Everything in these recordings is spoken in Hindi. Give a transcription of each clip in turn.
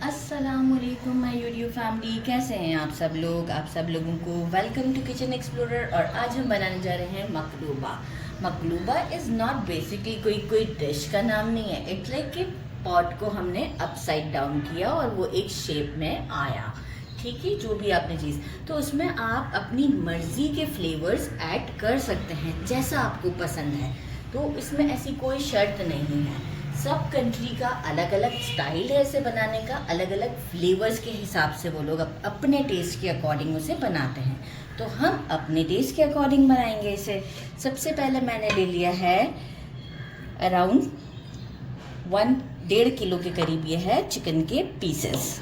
अस्सलामुअलैकुम माय यूट्यूब फैमिली, कैसे हैं आप सब लोग। आप सब लोगों को वेलकम टू किचन एक्सप्लोरर। और आज हम बनाने जा रहे हैं मकलूबा। मकलूबा इज़ नॉट बेसिकली कोई डिश का नाम नहीं है। इट्स लाइक कि पॉट को हमने अपसाइड डाउन किया और वो एक शेप में आया। ठीक है, जो भी आपने चीज़, तो उसमें आप अपनी मर्ज़ी के फ्लेवर्स ऐड कर सकते हैं जैसा आपको पसंद है। तो इसमें ऐसी कोई शर्त नहीं है। सब कंट्री का अलग अलग स्टाइल है इसे बनाने का, अलग अलग फ्लेवर्स के हिसाब से वो लोग अपने टेस्ट के अकॉर्डिंग उसे बनाते हैं। तो हम अपने टेस्ट के अकॉर्डिंग बनाएंगे इसे। सबसे पहले मैंने ले लिया है अराउंड 1.5 किलो के करीब ये है चिकन के पीसेस।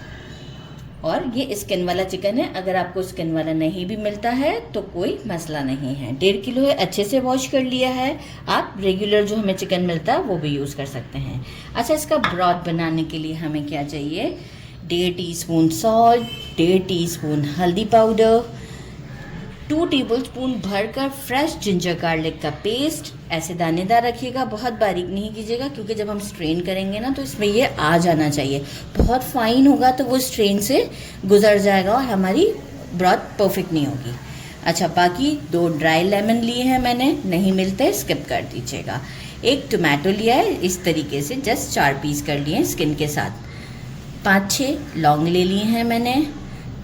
और ये स्किन वाला चिकन है। अगर आपको स्किन वाला नहीं भी मिलता है तो कोई मसला नहीं है। 1.5 किलो है, अच्छे से वॉश कर लिया है। आप रेगुलर जो हमें चिकन मिलता है वो भी यूज़ कर सकते हैं। अच्छा, इसका ब्रॉथ बनाने के लिए हमें क्या चाहिए? 1.5 टीस्पून सॉल्ट, 1.5 टीस्पून हल्दी पाउडर, 2 टेबलस्पून भरकर फ्रेश जिंजर गार्लिक का पेस्ट। ऐसे दानेदार रखिएगा, बहुत बारीक नहीं कीजिएगा क्योंकि जब हम स्ट्रेन करेंगे ना तो इसमें ये आ जाना चाहिए। बहुत फाइन होगा तो वो स्ट्रेन से गुजर जाएगा और हमारी ब्रॉथ परफेक्ट नहीं होगी। अच्छा, बाकी 2 ड्राई लेमन लिए हैं मैंने, नहीं मिलते स्किप कर दीजिएगा। 1 टोमेटो लिया है, इस तरीके से जस्ट 4 पीस कर लिए हैं स्किन के साथ। 5-6 लौंग ले लिए हैं मैंने।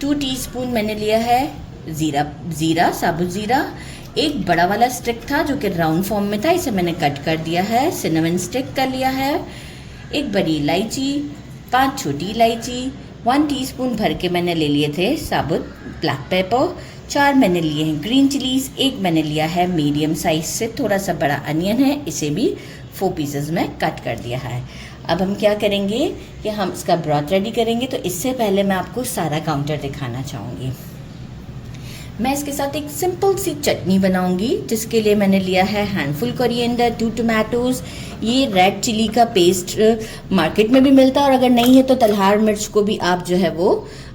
2 टीस्पून मैंने लिया है ज़ीरा, साबुत ज़ीरा। एक बड़ा वाला स्टिक था जो कि राउंड फॉर्म में था, इसे मैंने कट कर दिया है। सिनेमन स्टिक कर लिया है। एक बड़ी इलायची, 5 छोटी इलायची, 1 टीस्पून भर के मैंने ले लिए थे साबुत ब्लैक पेपर। 4 मैंने लिए हैं ग्रीन चिलीज़। एक मैंने लिया है मीडियम साइज से थोड़ा सा बड़ा अनियन है, इसे भी 4 पीसेस में कट कर दिया है। अब हम क्या करेंगे कि हम इसका ब्रॉथ रेडी करेंगे। तो इससे पहले मैं आपको सारा काउंटर दिखाना चाहूँगी। मैं इसके साथ एक सिंपल सी चटनी बनाऊंगी, जिसके लिए मैंने लिया है हैंडफुल कोरिएंडर, 2 टोमेटोज़। ये रेड चिली का पेस्ट मार्केट में भी मिलता है, और अगर नहीं है तो तलहार मिर्च को भी आप जो है वो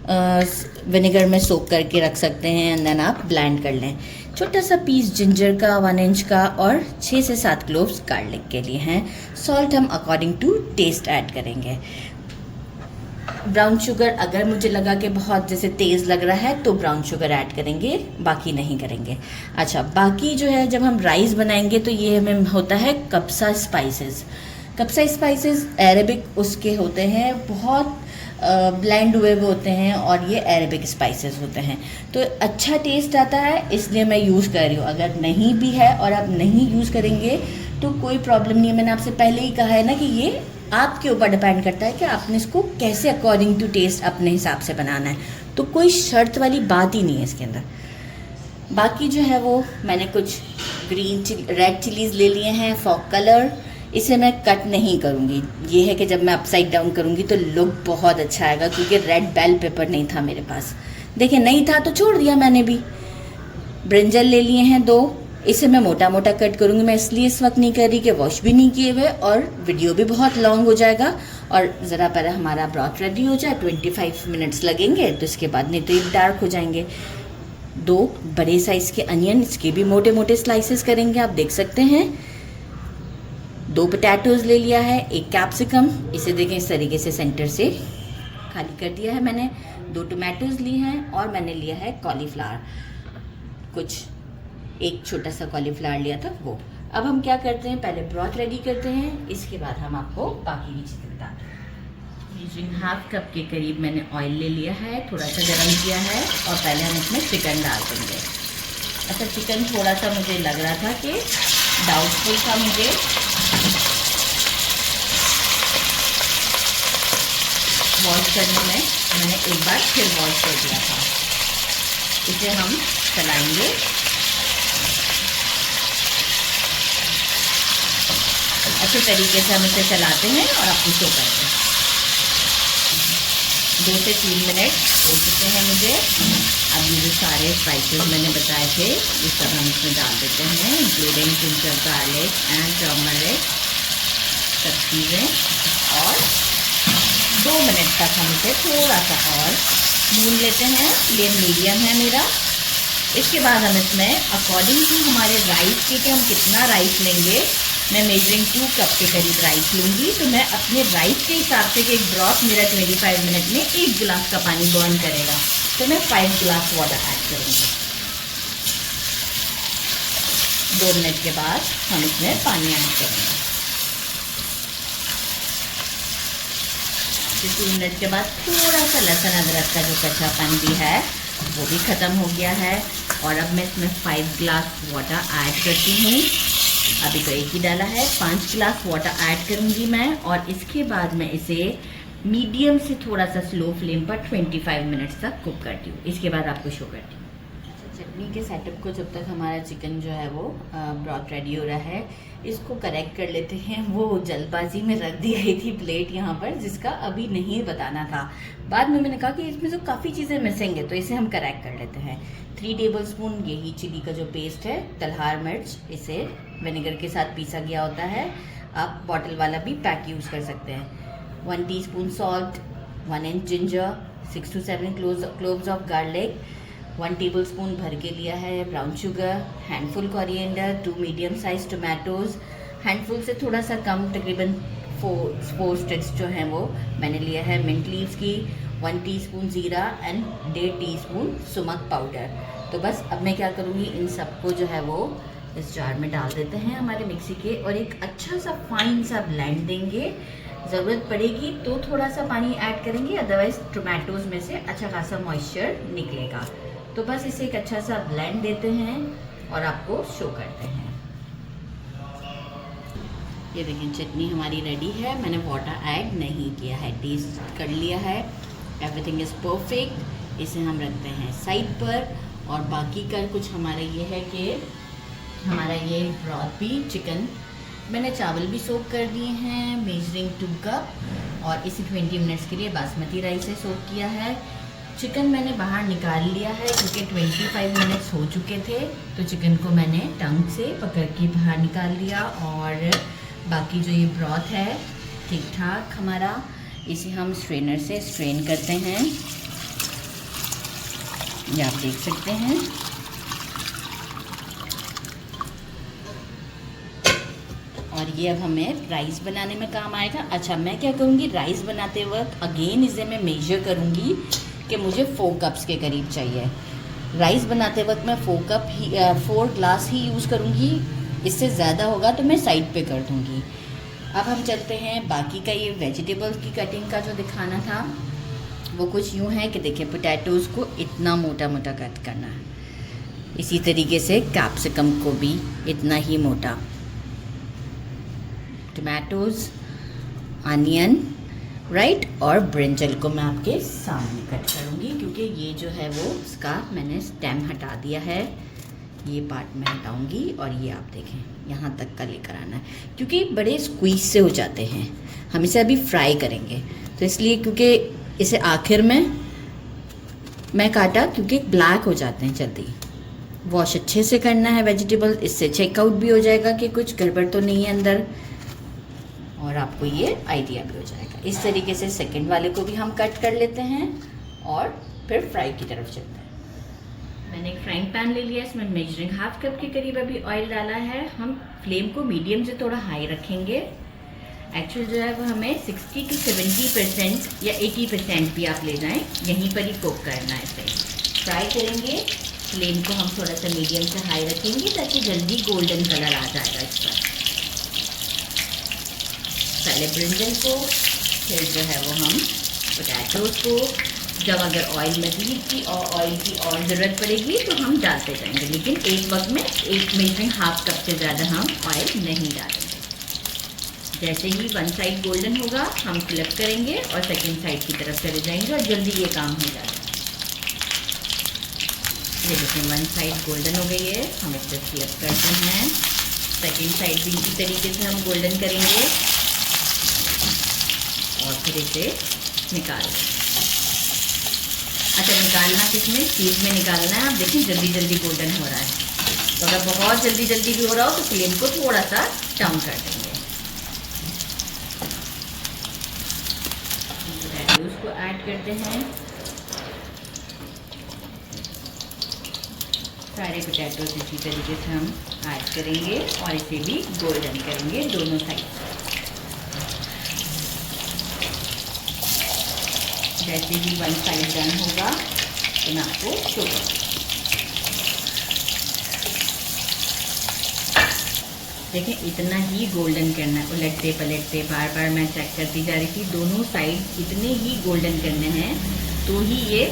विनेगर में सोक करके रख सकते हैं एंड देन आप ब्लेंड कर लें। छोटा सा पीस जिंजर का 1 इंच का, और 6 से 7 क्लोव्स गार्लिक के लिए हैं। सॉल्ट हम अकॉर्डिंग टू टेस्ट ऐड करेंगे। ब्राउन शुगर अगर मुझे लगा कि बहुत जैसे तेज़ लग रहा है तो ब्राउन शुगर ऐड करेंगे, बाकी नहीं करेंगे। अच्छा, बाकी जो है जब हम राइस बनाएंगे तो ये हमें होता है कप्सा स्पाइसेस। कप्सा स्पाइसेस अरेबिक उसके होते हैं, बहुत ब्लेंड हुए वो होते हैं, और ये अरेबिक स्पाइसेस होते हैं। तो अच्छा टेस्ट आता है, इसलिए मैं यूज़ कर रही हूँ। अगर नहीं भी है और आप नहीं यूज़ करेंगे तो कोई प्रॉब्लम नहीं है। मैंने आपसे पहले ही कहा है ना कि ये आपके ऊपर डिपेंड करता है कि आपने इसको कैसे अकॉर्डिंग टू टेस्ट अपने हिसाब से बनाना है। तो कोई शर्त वाली बात ही नहीं है इसके अंदर। बाकी जो है वो मैंने कुछ रेड चिलीज़ ले लिए हैं फॉर कलर। इसे मैं कट नहीं करूँगी। ये है कि जब मैं अपसाइड डाउन करूँगी तो लुक बहुत अच्छा आएगा, क्योंकि रेड बेल पेपर नहीं था मेरे पास। देखिए, नहीं था तो छोड़ दिया मैंने भी। ब्रिंजल ले लिए हैं 2। इसे मैं मोटा मोटा कट करूँगी। मैं इसलिए इस वक्त नहीं कर रही कि वॉश भी नहीं किए हुए और वीडियो भी बहुत लॉन्ग हो जाएगा। और ज़रा पहले हमारा ब्रॉथ रेडी हो जाए, 25 मिनट्स लगेंगे, तो इसके बाद नहीं तो ये डार्क हो जाएंगे। 2 बड़े साइज़ के अनियन, इसके भी मोटे मोटे स्लाइसेस करेंगे, आप देख सकते हैं। 2 पोटैटोज़ ले लिया है। 1 कैप्सिकम, इसे देखें इस तरीके से सेंटर से खाली कर दिया है मैंने। 2 टोमेटोज़ लिए हैं, और मैंने लिया है कॉलीफ्लावर, कुछ एक छोटा सा कॉलीफ्लावर लिया था वो। अब हम क्या करते हैं, पहले ब्रॉथ रेडी करते हैं, इसके बाद हम आपको बाकी की चीज़ें बताते हैं। यूजिंग 1/2 कप के करीब मैंने ऑयल ले लिया है, थोड़ा सा गर्म किया है, और पहले हम इसमें चिकन डाल देंगे। अच्छा, चिकन थोड़ा सा मुझे लग रहा था कि डाउटफुल था मुझे, वॉश करने में मैंने एक बार फिर वॉश कर दिया था। इसे हम चलाएंगे। अच्छे तरीके से हम इसे चलाते हैं और अपनी शो करते हैं। 2 से 3 मिनट हो चुके हैं मुझे। अब ये जो सारे स्पाइसेस मैंने बताए थे ये सब हम इसमें डाल देते हैं, including ginger garlic and turmeric, सब चीज़ें। और 2 मिनट तक हम इसे थोड़ा सा और भून लेते हैं। फ्लेम मीडियम है मेरा। इसके बाद हम इसमें अकॉर्डिंग टू हमारे राइस के कि हम कितना राइस लेंगे मैं मेजरिंग 2 कप के करीब राइस लूँगी, तो मैं अपने राइस के हिसाब से कि एक ब्रॉथ मेरा 25 मिनट में 1 गिलास का पानी बर्न करेगा, तो मैं 5 गिलास वाटर ऐड करूँगी। 2 मिनट के बाद हम इसमें पानी ऐड करेंगे। 2 मिनट के बाद थोड़ा सा लहसुन अदरक का जो कच्चापन भी है वो भी ख़त्म हो गया है, और अब मैं इसमें 5 गिलास वाटर ऐड करती हूँ। अभी तो एक ही डाला है, 5 गिलास वाटर ऐड करूँगी मैं, और इसके बाद मैं इसे मीडियम से थोड़ा सा स्लो फ्लेम पर 25 मिनट्स तक कुक करती हूँ। इसके बाद आपको शो करती हूँ। चटनी के सेटअप को जब तक हमारा चिकन जो है वो ब्रॉथ रेडी हो रहा है, इसको करेक्ट कर लेते हैं। वो जल्दबाजी में रख दी गई थी प्लेट यहाँ पर, जिसका अभी नहीं बताना था। बाद में मैंने कहा कि इसमें जो काफ़ी चीज़ें मिसिंग है, तो इसे हम करेक्ट कर लेते हैं। 3 टेबलस्पून यही चिली का जो पेस्ट है, तलहार मिर्च, इसे विनेगर के साथ पीसा गया होता है। आप बॉटल वाला भी पैक यूज़ कर सकते हैं। 1 teaspoon salt, 1 inch ginger, 6 to 7 cloves of garlic, 1 tablespoon भर के लिया है brown sugar, handful coriander, 2 medium size tomatoes, handful से थोड़ा सा कम, तकरीबन 4 स्टिक्स जो हैं वो मैंने लिया है मिंट लीव्स की, 1 टीस्पून ज़ीरा एंड 1.5 टीस्पून सुमक पाउडर। तो बस अब मैं क्या करूँगी, इन सबको जो है वो इस जार में डाल देते हैं हमारे मिक्सी के, और एक अच्छा सा फाइन सा ब्लेंड देंगे। ज़रूरत पड़ेगी तो थोड़ा सा पानी ऐड करेंगे, अदरवाइज़ टोमेटोज़ में से अच्छा खासा मॉइस्चर निकलेगा। तो बस इसे एक अच्छा सा ब्लेंड देते हैं और आपको शो करते हैं। ये देखिए चटनी हमारी रेडी है, मैंने वाटर ऐड नहीं किया है, टेस्ट कर लिया है, एवरीथिंग इज़ परफेक्ट। इसे हम रखते हैं साइड पर, और बाकी का कुछ हमारा ये है कि हमारा ये ब्रॉथ भी, चिकन मैंने चावल भी सोक कर दिए हैं मेजरिंग 2 कप, और इसे 20 मिनट्स के लिए बासमती राइस से सोक किया है। चिकन मैंने बाहर निकाल लिया है क्योंकि 25 मिनट्स हो चुके थे, तो चिकन को मैंने टंग से पकड़ के बाहर निकाल लिया, और बाकी जो ये ब्रॉथ है ठीक ठाक हमारा, इसे हम स्ट्रेनर से स्ट्रेन करते हैं, ये आप देख सकते हैं। और ये अब हमें राइस बनाने में काम आएगा। अच्छा, मैं क्या करूँगी, राइस बनाते वक्त अगेन इसे मैं मेजर करूँगी कि मुझे 4 कप्स के करीब चाहिए। राइस बनाते वक्त मैं 4 ग्लास ही यूज़ करूँगी, इससे ज़्यादा होगा तो मैं साइड पे कर दूँगी। अब हम चलते हैं बाकी का, ये वेजिटेबल्स की कटिंग का जो दिखाना था वो कुछ यूँ है कि देखिए, पोटैटोज़ को इतना मोटा मोटा कट करना है, इसी तरीके से कैप्सिकम को भी इतना ही मोटा, टमाटोज़, अनियन, राइट, और ब्रिंजल को मैं आपके सामने कट करूँगी, क्योंकि ये जो है वो इसका मैंने स्टेम हटा दिया है, ये पार्ट मैं हटाऊँगी, और ये आप देखें यहाँ तक का लेकर आना है, क्योंकि बड़े स्क्वीज से हो जाते हैं। हम इसे अभी फ्राई करेंगे, तो इसलिए, क्योंकि इसे आखिर में मैं काटा क्योंकि ब्लैक हो जाते हैं जल्दी। वॉश अच्छे से करना है वेजिटेबल, इससे चेकआउट भी हो जाएगा कि कुछ गड़बड़ तो नहीं है अंदर, और आपको ये आइडिया भी हो जाएगा। इस तरीके से सेकंड वाले को भी हम कट कर लेते हैं और फिर फ्राई की तरफ चलते हैं। मैंने एक फ्राइंग पैन ले लिया, इसमें मेजरिंग 1/2 कप के करीब अभी ऑयल डाला है। हम फ्लेम को मीडियम से थोड़ा हाई रखेंगे। एक्चुअल जो है वो हमें 60 to 70% या 80% भी आप ले जाएं, यहीं पर ही कुक करना है। इसे फ्राई करेंगे, फ्लेम को हम थोड़ा सा मीडियम से हाई रखेंगे ताकि जल्दी गोल्डन कलर आ जाएगा इस पर। पहले ब्रिंजल को, फिर जो है वो हम पोटैटोज़ को, जब अगर ऑयल मज़ीद की और ऑयल की और ज़रूरत पड़ेगी तो हम डालते जाएंगे, लेकिन एक वक्त में एक मेजरिंग 1/2 कप से ज़्यादा हम ऑयल नहीं डालेंगे। जैसे ही वन साइड गोल्डन होगा हम फ्लिप करेंगे और सेकंड साइड की तरफ चले जाएंगे और जल्दी ये काम हो जाएगा। ये देखिए वन साइड गोल्डन हो गई है, हम इसे फ्लिप करते हैं। सेकंड साइड भी इसी तरीके से हम गोल्डन करेंगे और फिर इसे निकाल देंगे। अच्छा, निकालना किसमें, चीज़ में निकालना है। आप देखिए जल्दी जल्दी गोल्डन हो रहा है, तो अगर बहुत जल्दी जल्दी भी हो रहा हो तो फ्लेम को थोड़ा सा कम कर देंगे। उसको ऐड करते हैं सारे पोटैटोज इसी तरीके से हम ऐड करेंगे और इसे भी गोल्डन करेंगे दोनों साइड से। जैसे ही वन साइड डन होगा तो मैं आपको शो करूँगी। देखें इतना ही गोल्डन करना है, उलटते पलटते बार बार मैं चेक करती जा रही थी, दोनों साइड इतने ही गोल्डन करने हैं तो ही ये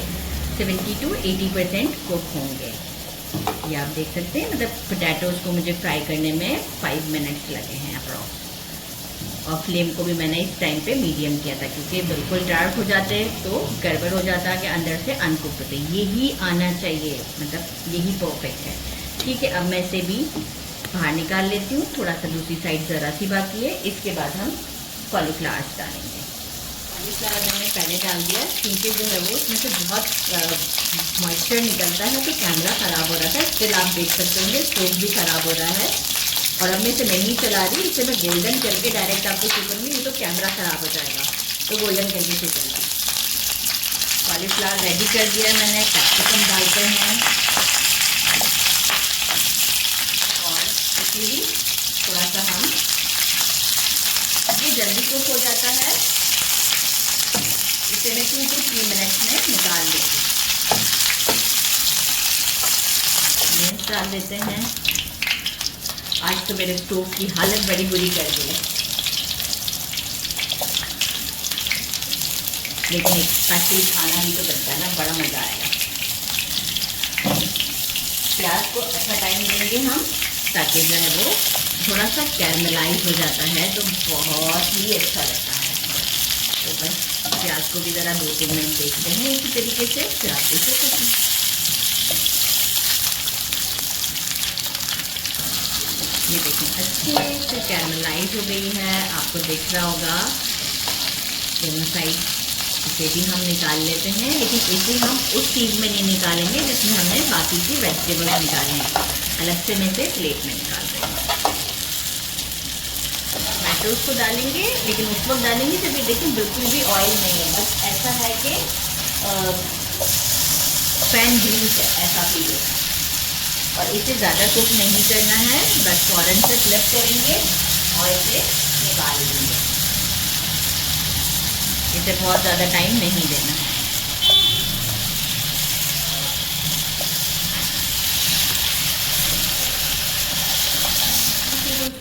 70 to 80% कुक होंगे। ये आप देख सकते हैं, मतलब पोटैटोज़ को मुझे फ्राई करने में 5 मिनट्स लगे हैं अप्रॉक्स। और फ्लेम को भी मैंने इस टाइम पे मीडियम किया था क्योंकि बिल्कुल डार्क हो जाते तो गड़बड़ हो जाता कि अंदर से अनकुक होते। यही आना चाहिए, मतलब यही परफेक्ट है। ठीक है, अब मैं इसे भी बाहर निकाल लेती हूँ। थोड़ा सा दूसरी साइड ज़रा सी बाकी है। इसके बाद हम कॉलीफ्लावर्स डालेंगे। कॉलीफ्लावर मैंने पहले डाल दिया क्योंकि जो है वो उसमें से बहुत मॉइस्चर निकलता है, तो कैमरा ख़राब हो रहा था। स्टिल आप देख सकते होंगे स्टोव भी ख़राब हो रहा है और अब मैं इसे नहीं चला रही, इसे मैं गोल्डन करके डायरेक्ट आपको शो करूँगी, नहीं तो कैमरा ख़राब हो जाएगा। तो गोल्डन करके शो करूँगी। कॉलीफ्लावर रेडी कर दिया मैंने। कैप्सिकम डालते हैं थोड़ा सा हम, ये जल्दी कुक हो जाता है, इसे मैं 2 to 3 मिनट्स में निकाल लेंगे। मिर्च डाल देते हैं। आज तो मेरे स्टोव की हालत बड़ी बुरी कर दी है, लेकिन एक स्पेशल खाना भी तो बनता है ना, बड़ा मज़ा आएगा। प्याज को अच्छा टाइम देंगे हम, ताकि जो है वो थोड़ा सा कैरमलाइज हो जाता है तो बहुत ही अच्छा लगता है। तो बस प्याज को भी ज़रा 2-3 मिनट देखते हैं इसी तरीके से, फिर आप देख सकते हैं। ये देखें अच्छे से कैरमलाइज हो गई है, आपको दिख रहा होगा दोनों साइड। इसे भी हम निकाल लेते हैं, लेकिन इसे हम उस चीज़ में नहीं निकालेंगे जिसमें हमने बाकी की वेजिटेबल्स निकाले हैं। अलग से मैं इसे प्लेट में निकाल देंगे। टमाटोज को डालेंगे, लेकिन उस वक्त डालेंगे जब ये देखिए बिल्कुल भी ऑयल नहीं है, बस ऐसा है कि पैन ग्रीस है, ऐसा फील होता है। और इसे ज़्यादा कुक नहीं करना है, बस फ़ौरन से फ्लिप करेंगे और इसे निकाल लेंगे। इसे बहुत ज़्यादा टाइम नहीं देना है।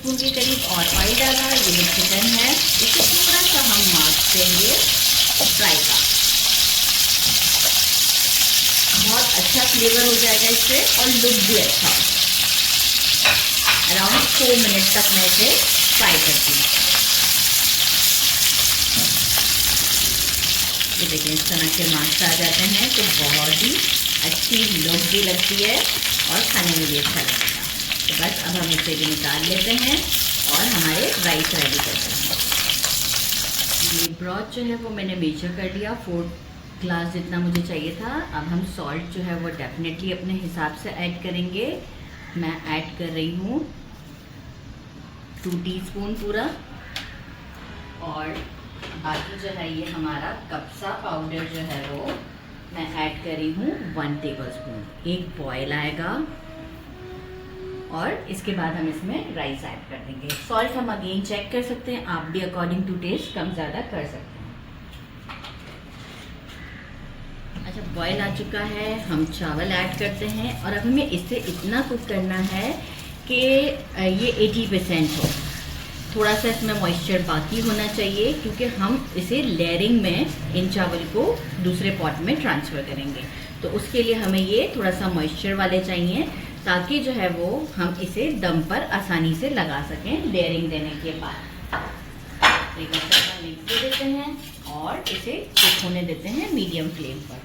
स्पून के करीब और ऑयल डाला। ये जो चिकन है इसे थोड़ा सा हम मार्क देंगे फ्राई का, बहुत अच्छा फ्लेवर हो जाएगा इससे और लुक भी अच्छा। अराउंड 4 मिनट तक मैं इसे फ्राई करती हूँ। ये देखिए इस तरह के मार्क्स आ जाते हैं तो बहुत ही अच्छी लुक भी लगती है और खाने में भी अच्छा लगता है। तो बस अब हम इसे भी निकाल लेते हैं और हमारे राइस रेडी करते हैं। ये ब्रॉथ जो है वो मैंने मेजर कर लिया, 4 ग्लास जितना मुझे चाहिए था। अब हम सॉल्ट जो है वो डेफिनेटली अपने हिसाब से ऐड करेंगे। मैं ऐड कर रही हूँ 2 टीस्पून पूरा, और बाकी जो है ये हमारा कपसा पाउडर जो है वो मैं ऐड कर रही हूँ 1 टेबलस्पून। एक बॉयल आएगा और इसके बाद हम इसमें राइस ऐड कर देंगे। सॉल्ट हम अगेन चेक कर सकते हैं, आप भी अकॉर्डिंग टू टेस्ट कम ज़्यादा कर सकते हैं। अच्छा, बॉयल आ चुका है, हम चावल ऐड करते हैं और अब हमें इसे इतना कुक करना है कि ये 80% हो। थोड़ा सा इसमें मॉइस्चर बाकी होना चाहिए क्योंकि हम इसे लेयरिंग में इन चावल को दूसरे पॉट में ट्रांसफ़र करेंगे। तो उसके लिए हमें ये थोड़ा सा मॉइस्चर वाले चाहिए ताकि जो है वो हम इसे दम पर आसानी से लगा सकें लेयरिंग देने के बाद। एक अच्छा मिक्स दे देते हैं और इसे कुक होने देते हैं मीडियम फ्लेम पर।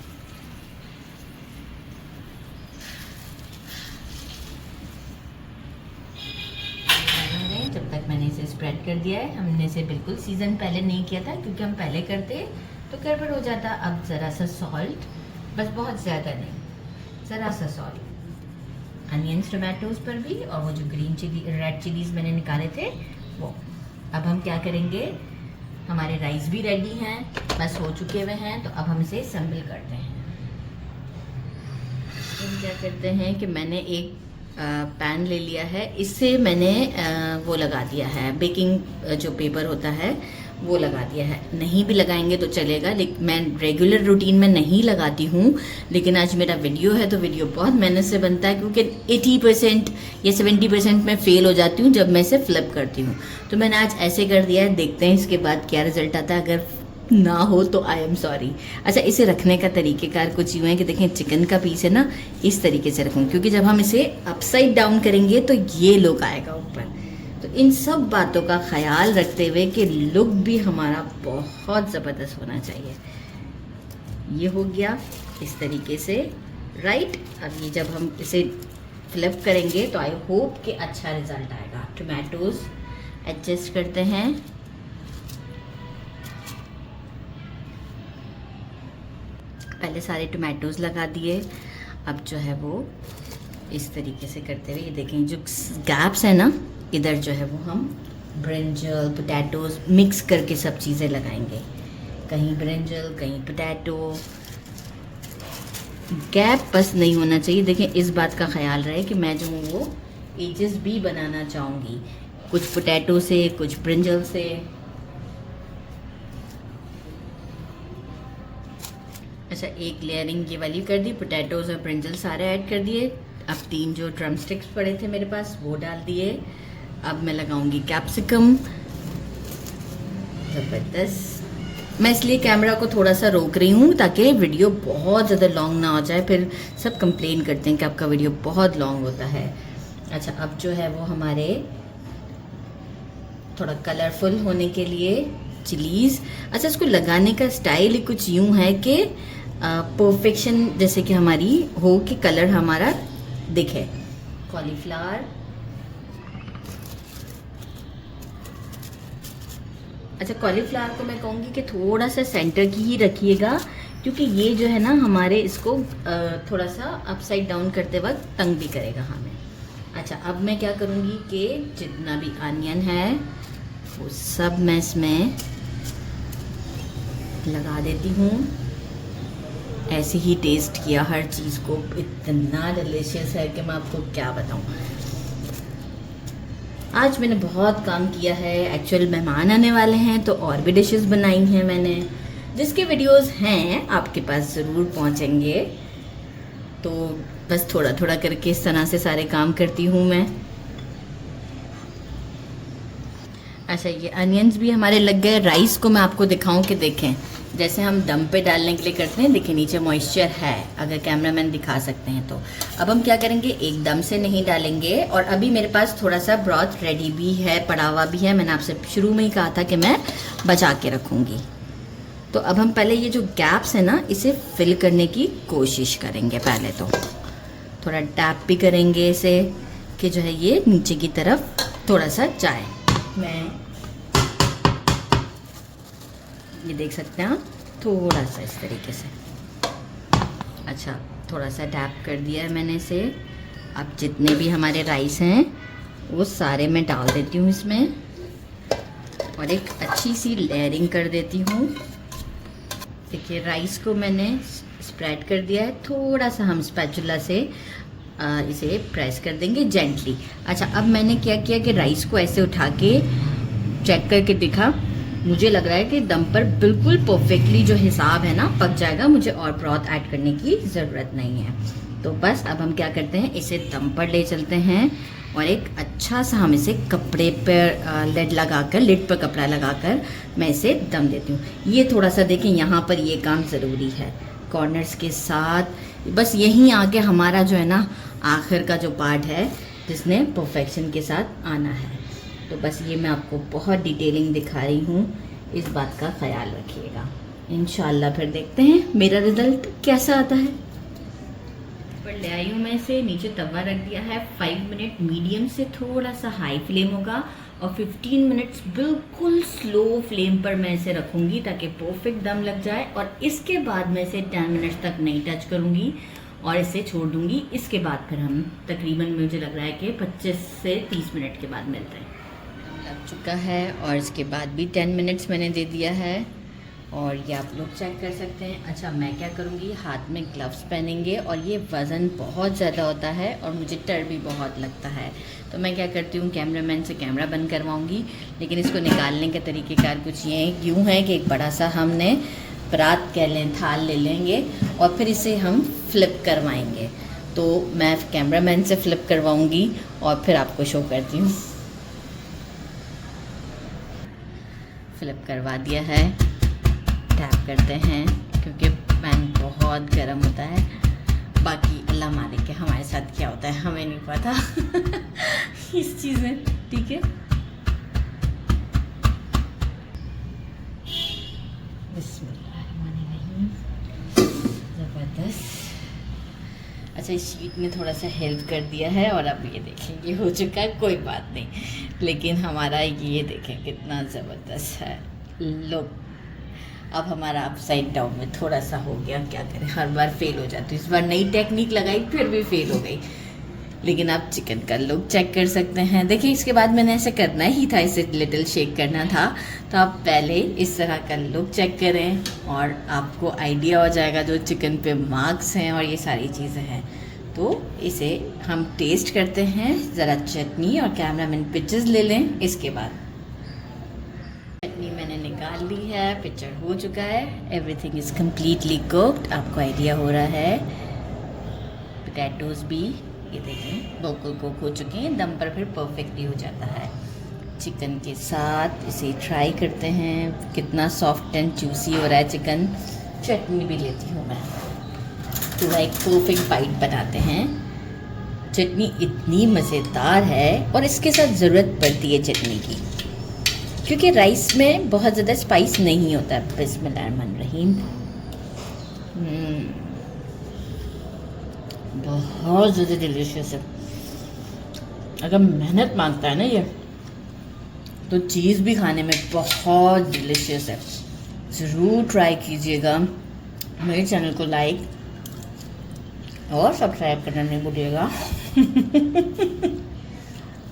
जब तक मैंने इसे स्प्रेड कर दिया है, हमने इसे बिल्कुल सीज़न पहले नहीं किया था क्योंकि हम पहले करते तो गड़बड़ हो जाता। अब ज़रा सा सॉल्ट, बस बहुत ज़्यादा नहीं, ज़रा सा सॉल्ट अनियंस टमाटोज़ पर भी, और वो जो ग्रीन चिली रेड चिलीज़ मैंने निकाले थे वो। अब हम क्या करेंगे, हमारे राइस भी रेडी हैं, बस हो चुके हुए हैं, तो अब हम इसे असेंबल करते हैं। हम क्या करते हैं कि मैंने एक पैन ले लिया है, इससे मैंने वो लगा दिया है, बेकिंग जो पेपर होता है वो लगा दिया है। नहीं भी लगाएंगे तो चलेगा, लेकिन मैं रेगुलर रूटीन में नहीं लगाती हूँ, लेकिन आज मेरा वीडियो है तो वीडियो बहुत मेहनत से बनता है, क्योंकि 80% या 70% मैं फ़ेल हो जाती हूँ जब मैं इसे फ्लिप करती हूँ। तो मैंने आज ऐसे कर दिया है, देखते हैं इसके बाद क्या रिजल्ट आता है। अगर ना हो तो आई एम सॉरी। अच्छा, इसे रखने का तरीक़ेकार कुछ यूँ है कि देखें, चिकन का पीस है ना, इस तरीके से रखूँ, क्योंकि जब हम इसे अपसाइड डाउन करेंगे तो ये लुक आएगा ऊपर। तो इन सब बातों का ख्याल रखते हुए कि लुक भी हमारा बहुत ज़बरदस्त होना चाहिए। ये हो गया इस तरीके से, राइट। अब ये जब हम इसे फ्लिप करेंगे तो आई होप कि अच्छा रिज़ल्ट आएगा। टोमेटोज़ एडजस्ट करते हैं। पहले सारे टोमेटोज़ लगा दिए, अब जो है वो इस तरीके से करते हुए, ये देखें जो गैप्स है ना, इधर जो है वो हम ब्रिंजल पोटैटोज़ मिक्स करके सब चीज़ें लगाएंगे। कहीं ब्रिंजल, कहीं पोटैटो, गैप बस नहीं होना चाहिए। देखें, इस बात का ख्याल रहे कि मैं जो हूँ वो एजेस भी बनाना चाहूँगी, कुछ पोटैटो से, कुछ ब्रिंजल से। अच्छा, एक लेयरिंग ये वाली कर दी, पोटैटोज़ और ब्रिंजल सारे ऐड कर दिए। अब 3 जो ड्रम स्टिक्स पड़े थे मेरे पास वो डाल दिए। अब मैं लगाऊंगी कैप्सिकम। ज़बरदस्त। मैं इसलिए कैमरा को थोड़ा सा रोक रही हूँ ताकि वीडियो बहुत ज़्यादा लॉन्ग ना हो जाए, फिर सब कंप्लेन करते हैं कि आपका वीडियो बहुत लॉन्ग होता है। अच्छा, अब जो है वो हमारे थोड़ा कलरफुल होने के लिए चिलीज़। अच्छा, इसको लगाने का स्टाइल कुछ यूँ है कि परफेक्शन जैसे कि हमारी हो कि कलर हमारा दिखे। कॉलीफ्लावर। अच्छा, कॉलीफ्लावर को मैं कहूँगी कि थोड़ा सा सेंटर की ही रखिएगा, क्योंकि ये जो है ना हमारे इसको थोड़ा सा अपसाइड डाउन करते वक्त तंग भी करेगा हमें। अच्छा, अब मैं क्या करूँगी कि जितना भी अनियन है वो सब मैं इसमें लगा देती हूँ। ऐसे ही टेस्ट किया हर चीज़ को, इतना डिलीशियस है कि मैं आपको क्या बताऊँ। आज मैंने बहुत काम किया है, एक्चुअल मेहमान आने वाले हैं तो और भी डिशेस बनाई हैं मैंने, जिसके वीडियोस हैं आपके पास ज़रूर पहुंचेंगे। तो बस थोड़ा थोड़ा करके इस तरह से सारे काम करती हूँ मैं। अच्छा, ये अनियंस भी हमारे लग गए। राइस को मैं आपको दिखाऊं कि देखें, जैसे हम दम पे डालने के लिए करते हैं, देखिए नीचे मॉइस्चर है, अगर कैमरामैन दिखा सकते हैं तो। अब हम क्या करेंगे, एकदम से नहीं डालेंगे। और अभी मेरे पास थोड़ा सा ब्रॉथ रेडी भी है, पड़ा हुआ भी है। मैंने आपसे शुरू में ही कहा था कि मैं बचा के रखूँगी। तो अब हम पहले ये जो गैप्स है ना, इसे फिल करने की कोशिश करेंगे। पहले तो थोड़ा टैप भी करेंगे इसे कि जो है ये नीचे की तरफ थोड़ा सा जाए। मैं ये देख सकते हैं आप, थोड़ा सा इस तरीके से। अच्छा, थोड़ा सा टैप कर दिया है मैंने इसे। अब जितने भी हमारे राइस हैं वो सारे मैं डाल देती हूँ इसमें, और एक अच्छी सी लेयरिंग कर देती हूँ। देखिए, राइस को मैंने स्प्रेड कर दिया है। थोड़ा सा हम स्पैचुला से इसे प्रेस कर देंगे जेंटली। अच्छा, अब मैंने क्या किया कि राइस को ऐसे उठा के चेक करके देखा, मुझे लग रहा है कि दम पर बिल्कुल परफेक्टली जो हिसाब है ना पक जाएगा, मुझे और ब्रॉथ ऐड करने की ज़रूरत नहीं है। तो बस अब हम क्या करते हैं, इसे दम पर ले चलते हैं और एक अच्छा सा हम इसे कपड़े पर लिड पर कपड़ा लगाकर मैं इसे दम देती हूँ। ये थोड़ा सा देखें, यहाँ पर ये काम ज़रूरी है, कॉर्नर्स के साथ। बस यहीं आके हमारा जो है ना आखिर का जो पार्ट है जिसने परफेक्शन के साथ आना है। तो बस ये मैं आपको बहुत डिटेलिंग दिखा रही हूँ, इस बात का ख्याल रखिएगा। इंशाल्लाह फिर देखते हैं मेरा रिज़ल्ट कैसा आता है। पर ले आई हूँ मैं इसे, नीचे तवा रख दिया है। 5 मिनट मीडियम से थोड़ा सा हाई फ्लेम होगा, और 15 मिनट्स बिल्कुल स्लो फ्लेम पर मैं इसे रखूँगी ताकि परफेक्ट दम लग जाए। और इसके बाद मैं इसे 10 मिनट्स तक नहीं टच करूँगी और इसे छोड़ दूँगी। इसके बाद फिर हम तकरीबन, मुझे लग रहा है कि 25 से 30 मिनट के बाद मिलते हैं। लग चुका है और इसके बाद भी 10 मिनट्स मैंने दे दिया है। और ये आप लोग चेक कर सकते हैं। अच्छा, मैं क्या करूँगी, हाथ में ग्लव्स पहनेंगे और ये वज़न बहुत ज़्यादा होता है और मुझे डर भी बहुत लगता है, तो मैं क्या करती हूँ, कैमरामैन से कैमरा बंद करवाऊँगी। लेकिन इसको निकालने के तरीक़ेकार कुछ ये यूँ है कि एक बड़ा सा हमने परात कह लें, थाल ले लेंगे और फिर इसे हम फ्लिप करवाएंगे। तो मैं कैमरामैन से फ्लिप करवाऊँगी और फिर आपको शो करती हूँ। फ्लिप करवा दिया है, टैप करते हैं क्योंकि पैन बहुत गर्म होता है। बाकी अल्लाह मालिक के हमारे साथ क्या होता है हमें नहीं पता इस चीज़ में, ठीक है। बिस्मिल्लाहिर्रहमानिर्रहीम, ज़बरदस्त। अच्छा, इस शीट ने थोड़ा सा हेल्प कर दिया है और अब ये देखें ये हो चुका है, कोई बात नहीं। लेकिन हमारा ये देखें कितना ज़बरदस्त है। लो, अब हमारा अपसाइड डाउन में थोड़ा सा हो गया, क्या करें, हर बार फेल हो जाती है। इस बार नई टेक्निक लगाई फिर भी फेल हो गई। लेकिन आप चिकन का लुक चेक कर सकते हैं। देखिए, इसके बाद मैंने ऐसे करना ही था, इसे लिटिल शेक करना था। तो आप पहले इस तरह का लुक चेक करें और आपको आइडिया हो जाएगा जो चिकन पे मार्क्स हैं और ये सारी चीज़ें हैं। तो इसे हम टेस्ट करते हैं। ज़रा चटनी और कैमरामैन पिक्चर्स ले लें। इसके बाद चटनी मैंने निकाल ली है, पिक्चर हो चुका है, एवरीथिंग इज़ कम्प्लीटली कुक्ड। आपको आइडिया हो रहा है। पोटैटोज़ भी ये देखें बिल्कुल कुक हो चुके हैं, दम पर फिर परफेक्टली हो जाता है। चिकन के साथ इसे ट्राई करते हैं, कितना सॉफ्ट एंड जूसी हो रहा है चिकन। चटनी भी लेती हूँ मैं, पूरा एक परफेक्ट बाइट बनाते हैं। चटनी इतनी मज़ेदार है और इसके साथ ज़रूरत पड़ती है चटनी की, क्योंकि राइस में बहुत ज़्यादा स्पाइस नहीं होता। बिस्मिल्लाहिर्रहमानिर्रहीम, बहुत ज़्यादा डिलीशियस है। अगर मेहनत मांगता है ना ये, तो चीज़ भी खाने में बहुत डिलीशियस है। ज़रूर ट्राई कीजिएगा। मेरे चैनल को लाइक और सब्सक्राइब करना नहीं भूलिएगा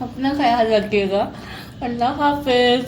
अपना ख्याल रखिएगा। अल्लाह हाफ़िज़।